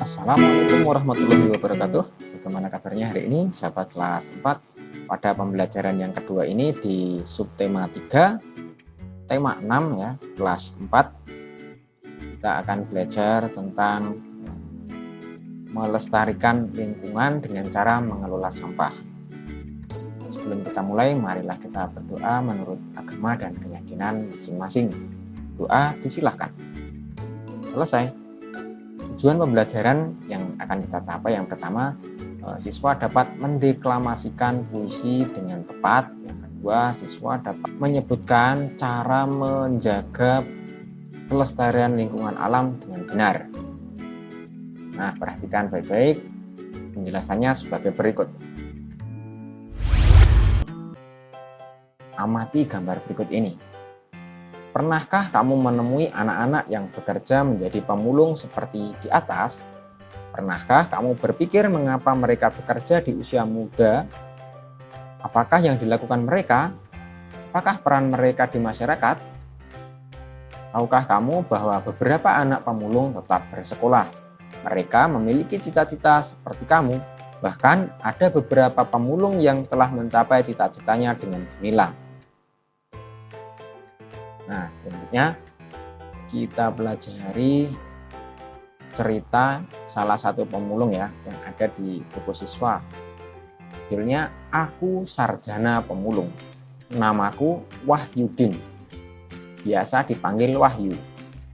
Assalamualaikum warahmatullahi wabarakatuh. Bagaimana kabarnya hari ini sahabat kelas 4? Pada pembelajaran yang kedua ini di subtema 3, tema 6 ya, kelas 4. Kita akan belajar tentang melestarikan lingkungan dengan cara mengelola sampah. Sebelum kita mulai, marilah kita berdoa menurut agama dan keyakinan masing-masing. Doa disilahkan. Selesai. Tujuan pembelajaran yang akan kita capai yang pertama, siswa dapat mendeklamasikan puisi dengan tepat. Yang kedua, siswa dapat menyebutkan cara menjaga kelestarian lingkungan alam dengan benar. Nah, perhatikan baik-baik penjelasannya sebagai berikut. Amati gambar berikut ini. Pernahkah kamu menemui anak-anak yang bekerja menjadi pemulung seperti di atas? Pernahkah kamu berpikir mengapa mereka bekerja di usia muda? Apakah yang dilakukan mereka? Apakah peran mereka di masyarakat? Tahukah kamu bahwa beberapa anak pemulung tetap bersekolah? Mereka memiliki cita-cita seperti kamu. Bahkan ada beberapa pemulung yang telah mencapai cita-citanya dengan gemilang. Nah, selanjutnya kita pelajari cerita salah satu pemulung ya yang ada di buku siswa. Judulnya Aku Sarjana Pemulung. Namaku Wahyudin. Biasa dipanggil Wahyu.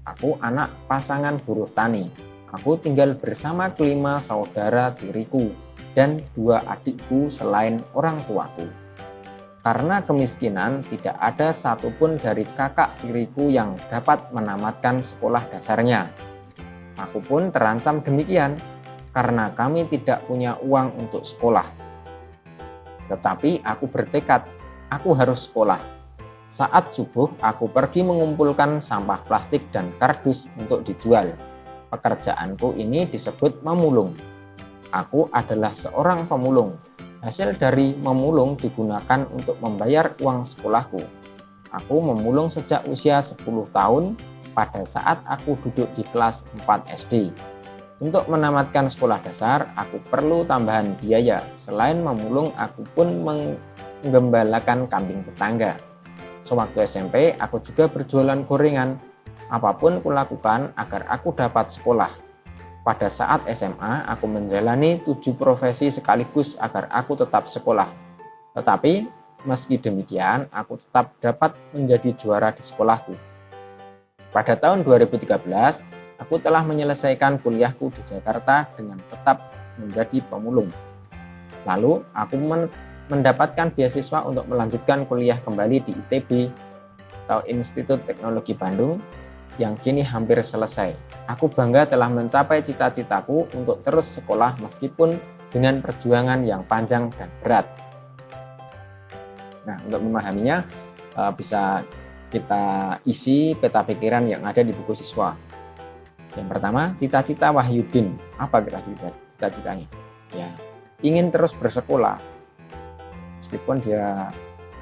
Aku anak pasangan buruh tani. Aku tinggal bersama kelima saudara tiriku dan 2 adikku selain orang tuaku. Karena kemiskinan, tidak ada satupun dari kakak tiriku yang dapat menamatkan sekolah dasarnya. Aku pun terancam demikian, karena kami tidak punya uang untuk sekolah. Tetapi aku bertekad, aku harus sekolah. Saat subuh, aku pergi mengumpulkan sampah plastik dan kardus untuk dijual. Pekerjaanku ini disebut memulung. Aku adalah seorang pemulung. Hasil dari memulung digunakan untuk membayar uang sekolahku. Aku memulung sejak usia 10 tahun pada saat aku duduk di kelas 4 SD. Untuk menamatkan sekolah dasar, aku perlu tambahan biaya. Selain memulung, aku pun menggembalakan kambing tetangga. Sewaktu SMP, aku juga berjualan gorengan. Apapun kulakukan agar aku dapat sekolah. Pada saat SMA, aku menjalani 7 profesi sekaligus agar aku tetap sekolah. Tetapi, meski demikian, aku tetap dapat menjadi juara di sekolahku. Pada tahun 2013, aku telah menyelesaikan kuliahku di Jakarta dengan tetap menjadi pemulung. Lalu, aku mendapatkan beasiswa untuk melanjutkan kuliah kembali di ITB atau Institut Teknologi Bandung yang kini hampir selesai. Aku bangga telah mencapai cita-citaku untuk terus sekolah meskipun dengan perjuangan yang panjang dan berat. Nah, untuk memahaminya bisa kita isi peta pikiran yang ada di buku siswa. Yang pertama, cita-cita Wahyudin. Apa cita-citanya? Ya, ingin terus bersekolah meskipun dia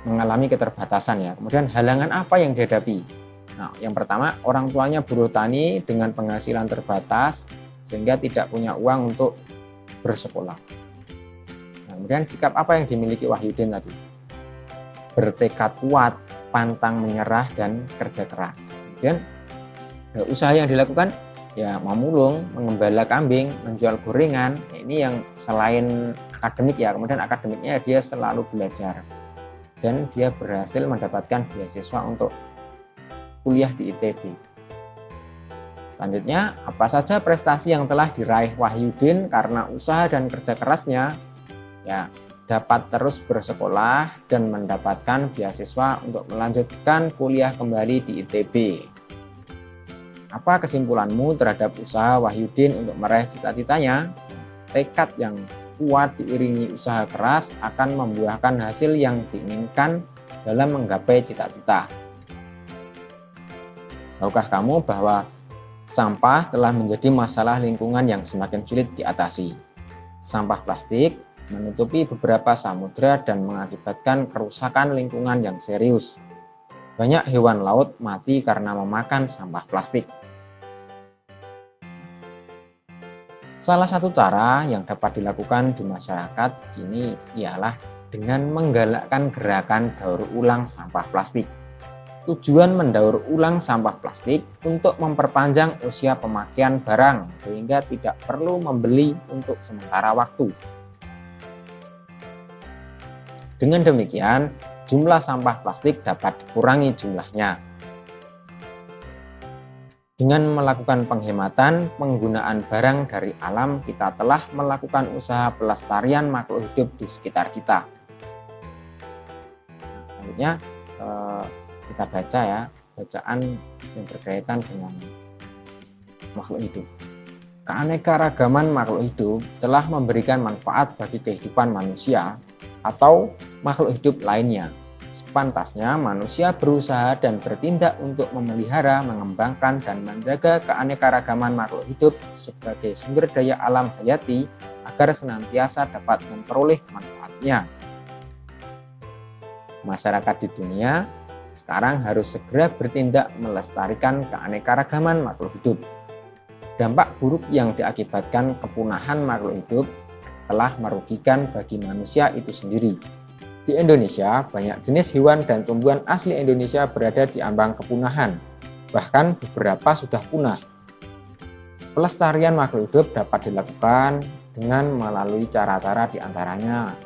mengalami keterbatasan ya. Kemudian halangan apa yang dihadapi? Nah, yang pertama, orang tuanya buruh tani dengan penghasilan terbatas sehingga tidak punya uang untuk bersekolah. Nah, kemudian sikap apa yang dimiliki Wahyudin tadi? Bertekad kuat, pantang menyerah, dan kerja keras. Kemudian usaha yang dilakukan ya memulung, mengembala kambing, menjual gorengan. Nah, ini yang selain akademik ya, kemudian akademiknya dia selalu belajar. Dan dia berhasil mendapatkan beasiswa untuk kuliah di ITB. Selanjutnya, apa saja prestasi yang telah diraih Wahyudin karena usaha dan kerja kerasnya? Ya, dapat terus bersekolah dan mendapatkan beasiswa untuk melanjutkan kuliah kembali di ITB. Apa kesimpulanmu terhadap usaha Wahyudin untuk meraih cita-citanya? Tekad yang kuat diiringi usaha keras akan membuahkan hasil yang diinginkan dalam menggapai cita-cita. Tahukah kamu bahwa sampah telah menjadi masalah lingkungan yang semakin sulit diatasi? Sampah plastik menutupi beberapa samudera dan mengakibatkan kerusakan lingkungan yang serius. Banyak hewan laut mati karena memakan sampah plastik. Salah satu cara yang dapat dilakukan di masyarakat ini ialah dengan menggalakkan gerakan daur ulang sampah plastik. Tujuan mendaur ulang sampah plastik untuk memperpanjang usia pemakaian barang sehingga tidak perlu membeli untuk sementara waktu. Dengan demikian, jumlah sampah plastik dapat dikurangi jumlahnya. Dengan melakukan penghematan penggunaan barang dari alam, kita telah melakukan usaha pelestarian makhluk hidup di sekitar kita. Selanjutnya kita baca ya, bacaan yang berkaitan dengan makhluk hidup. Keanekaragaman makhluk hidup telah memberikan manfaat bagi kehidupan manusia atau makhluk hidup lainnya. Sepantasnya manusia berusaha dan bertindak untuk memelihara, mengembangkan, dan menjaga keanekaragaman makhluk hidup sebagai sumber daya alam hayati agar senantiasa dapat memperoleh manfaatnya. Masyarakat di dunia sekarang harus segera bertindak melestarikan keanekaragaman makhluk hidup. Dampak buruk yang diakibatkan kepunahan makhluk hidup telah merugikan bagi manusia itu sendiri. Di Indonesia, banyak jenis hewan dan tumbuhan asli Indonesia berada di ambang kepunahan, bahkan beberapa sudah punah. Pelestarian makhluk hidup dapat dilakukan dengan melalui cara-cara diantaranya.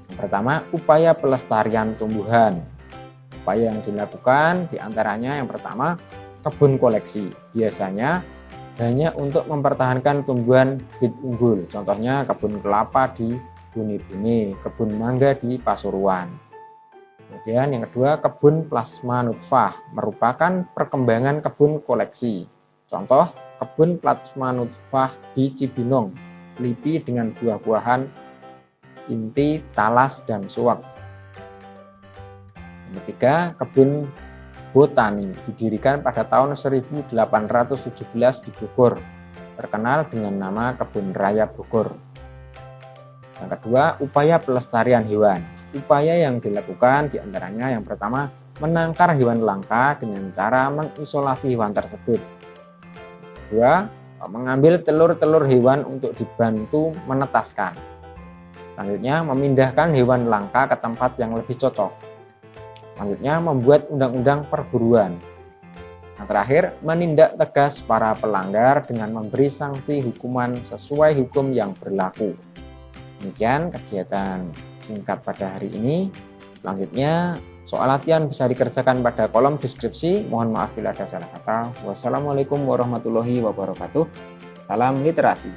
Yang pertama, upaya pelestarian tumbuhan. Upaya yang dilakukan diantaranya yang pertama, kebun koleksi. Biasanya hanya untuk mempertahankan tumbuhan bibit unggul, contohnya kebun kelapa di Buni-Buni, kebun mangga di Pasuruan. Kemudian yang kedua, kebun plasma nutfah merupakan perkembangan kebun koleksi. Contoh, kebun plasma nutfah di Cibinong, Lipi dengan buah-buahan inti, talas, dan suwak. Yang ketiga, kebun botani didirikan pada tahun 1817 di Bogor, terkenal dengan nama Kebun Raya Bogor. Yang kedua, upaya pelestarian hewan. Upaya yang dilakukan diantaranya yang pertama, menangkar hewan langka dengan cara mengisolasi hewan tersebut. Kedua, mengambil telur-telur hewan untuk dibantu menetaskan. Selanjutnya, memindahkan hewan langka ke tempat yang lebih cocok. Selanjutnya, membuat undang-undang perburuan. Yang terakhir, menindak tegas para pelanggar dengan memberi sanksi hukuman sesuai hukum yang berlaku. Demikian kegiatan singkat pada hari ini. Selanjutnya, soal latihan bisa dikerjakan pada kolom deskripsi. Mohon maaf bila ada salah kata. Wassalamualaikum warahmatullahi wabarakatuh. Salam literasi.